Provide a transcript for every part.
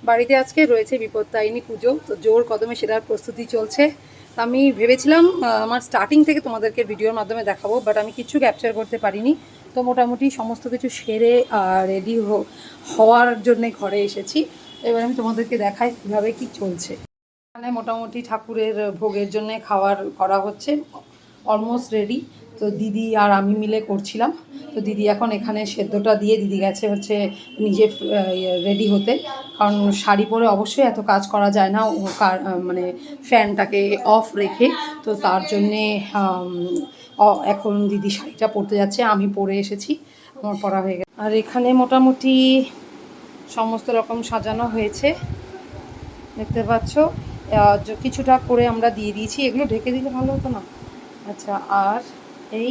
বাড়িতে আজকে রয়েছে বিপত্তারিণী পুজো, তো জোর কদমে সেটার প্রস্তুতি চলছে। তো আমি ভেবেছিলাম আমার স্টার্টিং থেকে তোমাদেরকে ভিডিওর মাধ্যমে দেখাবো, বাট আমি কিছু ক্যাপচার করতে পারিনি। তো মোটামুটি সমস্ত কিছু সেরে রেডি হওয়ার জন্যে ঘরে এসেছি। এবার আমি তোমাদেরকে দেখাই কীভাবে কী চলছে। এখানে মোটামুটি ঠাকুরের ভোগের জন্য খাবার করা হচ্ছে, অলমোস্ট রেডি। তো দিদি আর আমি মিলে করছিলাম। তো দিদি এখন এখানে সেদ্ধটা দিয়ে দিদি গেছে হচ্ছে নিজে রেডি হতে, কারণ শাড়ি পরে অবশ্যই এত কাজ করা যায় না, মানে ফ্যানটাকে অফ রেখে। তো তার জন্যে এখন দিদি শাড়িটা পরতে যাচ্ছে, আমি পরে এসেছি, আমার পরা হয়ে গেছে। আর এখানে মোটামুটি সমস্ত রকম সাজানো হয়েছে, দেখতে পাচ্ছ। কিছুটা করে আমরা দিয়ে দিয়েছি, এগুলো ঢেকে দিলে ভালো হতো না। আচ্ছা, আর এই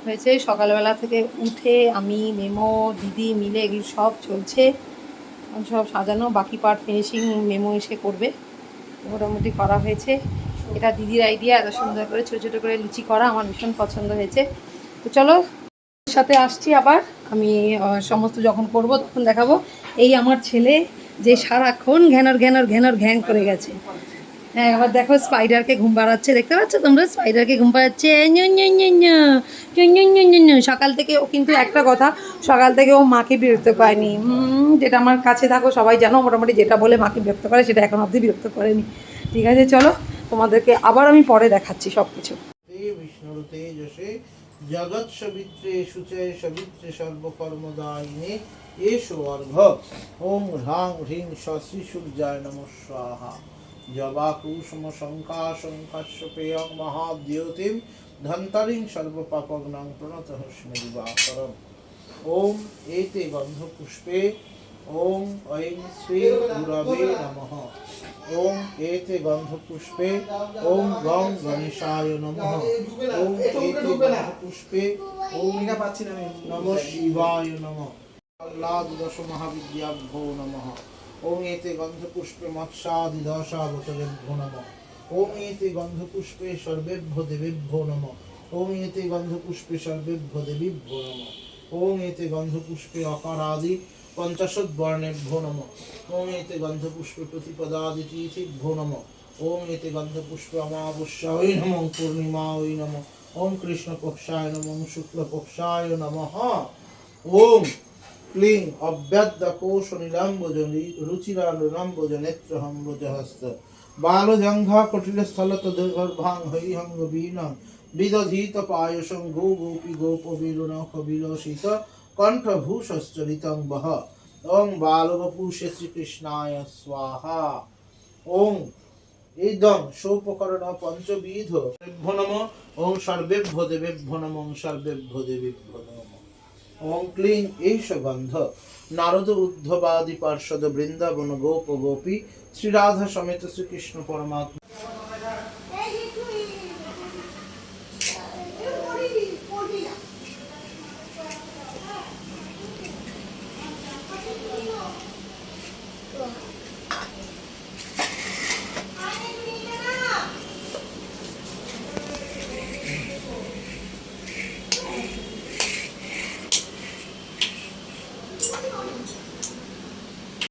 হয়েছে সকালবেলা থেকে উঠে আমি মেমো দিদি মিলে এগুলো সব চলছে, সব সাজানো, বাকি পার্ট ফিনিশিং মেমো এসে করবে। মোটামুটি করা হয়েছে। এটা দিদির আইডিয়া, এত সুন্দর করে ছোটো ছোটো করে লুচি করা আমার ভীষণ পছন্দ হয়েছে। তো চলো সাথে আসছি আবার, আমি সমস্ত যখন করব তখন দেখাবো। এই আমার ছেলে যে সারাক্ষণ ঘ্যানর ঘ্যানর ঘ্যানর ঘ্যাং করে গেছে। হ্যাঁ, আবার দেখো স্পাইডারকে ঘুম পাড়াচ্ছে, দেখতে পাচ্ছ তোমরা? স্পাইডারকে ঘুম পাড়াচ্ছে সকাল থেকে। ও কিন্তু একটা কথা, সকাল থেকে ও মাকে বিরক্ত করেনি। যেটা আমার কাছে থাকো সবাই জানো, মোটামুটি যেটা বলে মাকে বিরক্ত করে সেটা এখন অবধি বিরক্ত করেনি। ঠিক আছে, চলো তোমাদেরকে আবার আমি পরে দেখাচ্ছি সব কিছু। বিষ্ণুর তেজসে জগৎ সবিত্রে শুচে সবিত্রে সর্বকর্মদায়িনে এষো অর্ঘ। ওং হ্রাং হ্রিং শ্রী সূর্যায় নমঃ স্বাহা। জবা কুসুম শঙ্কা শঙ্কাশ্য পেয়ং মহাদ্যোতিম ধন্তারিং সর্বপাপগ্নং প্রণতহস্মি দিবাকরম। ওং এতে গন্ধপুষ্পে ওং ঐং শ্রী গুরবে নমঃ। ওং এতে গন্ধপুষ্পে ওং গং গণেশায় নমঃ। ওং এতে গন্ধপুষ্পে ওং নমঃ শিবায় নমঃ। আহ্লাদ দশ মহাবিদ্যাভ্যো নমঃ। ওং এতে গন্ধপুষ্পে মৎস্যাদিদশাবতলেভ্যো নমঃ। ওং এতে গন্ধপুষ্পে সর্বেভ্যো দেবেভ্যো নমঃ। ওং এতে গন্ধপুষ্পে সর্বেভ্যো দেবীভ্যো নমঃ। ওং এতে গন্ধপুষ্পে অকারাদি পঞ্চাশদ বর্ণেভ্যো নমঃ। ওং এতে গন্ধপুষ্পে প্রতিপদাদি তিথিভ্যো নমঃ। ওং এতে গন্ধপুষ্পে অমাবস্যায় নমঃ পূর্ণিমায় নমঃ। ওং কৃষ্ণপক্ষায় নমঃ শুক্লপক্ষায় নমঃ। ওং ক্লিং অব্যাদ্যকোশ নীলাম্বুজলি রুচিরালুলাম্বুজ নেত্রহম্বুজহস্ত বালজঙ্ঘা কটিলস্থলত দুর্গর্ভাং হৈহঙ্গ বীণং বিদধীত পায়সং গো গোপী গোপবীরুনখ বিলসিত কণ্ঠভূষশ্চরিতং বহ। ওং বালবপুষে শ্রীকৃষ্ণায় স্বাহা। ওং ইদং সৌপকর্ণ পঞ্চবিধ নমঃ। ওং সর্বেভ্যো দেবেভ্যো নমঃ। ওং সর্বেভ্যো দেবেভ্যো নমঃ। ওং ক্লিং এইষ গন্ধ নারদ উদ্ধবাদি পার্ষদ বৃন্দাবন গোপ গোপী শ্রীরাধা সমেত শ্রীকৃষ্ণ পরমাত্মা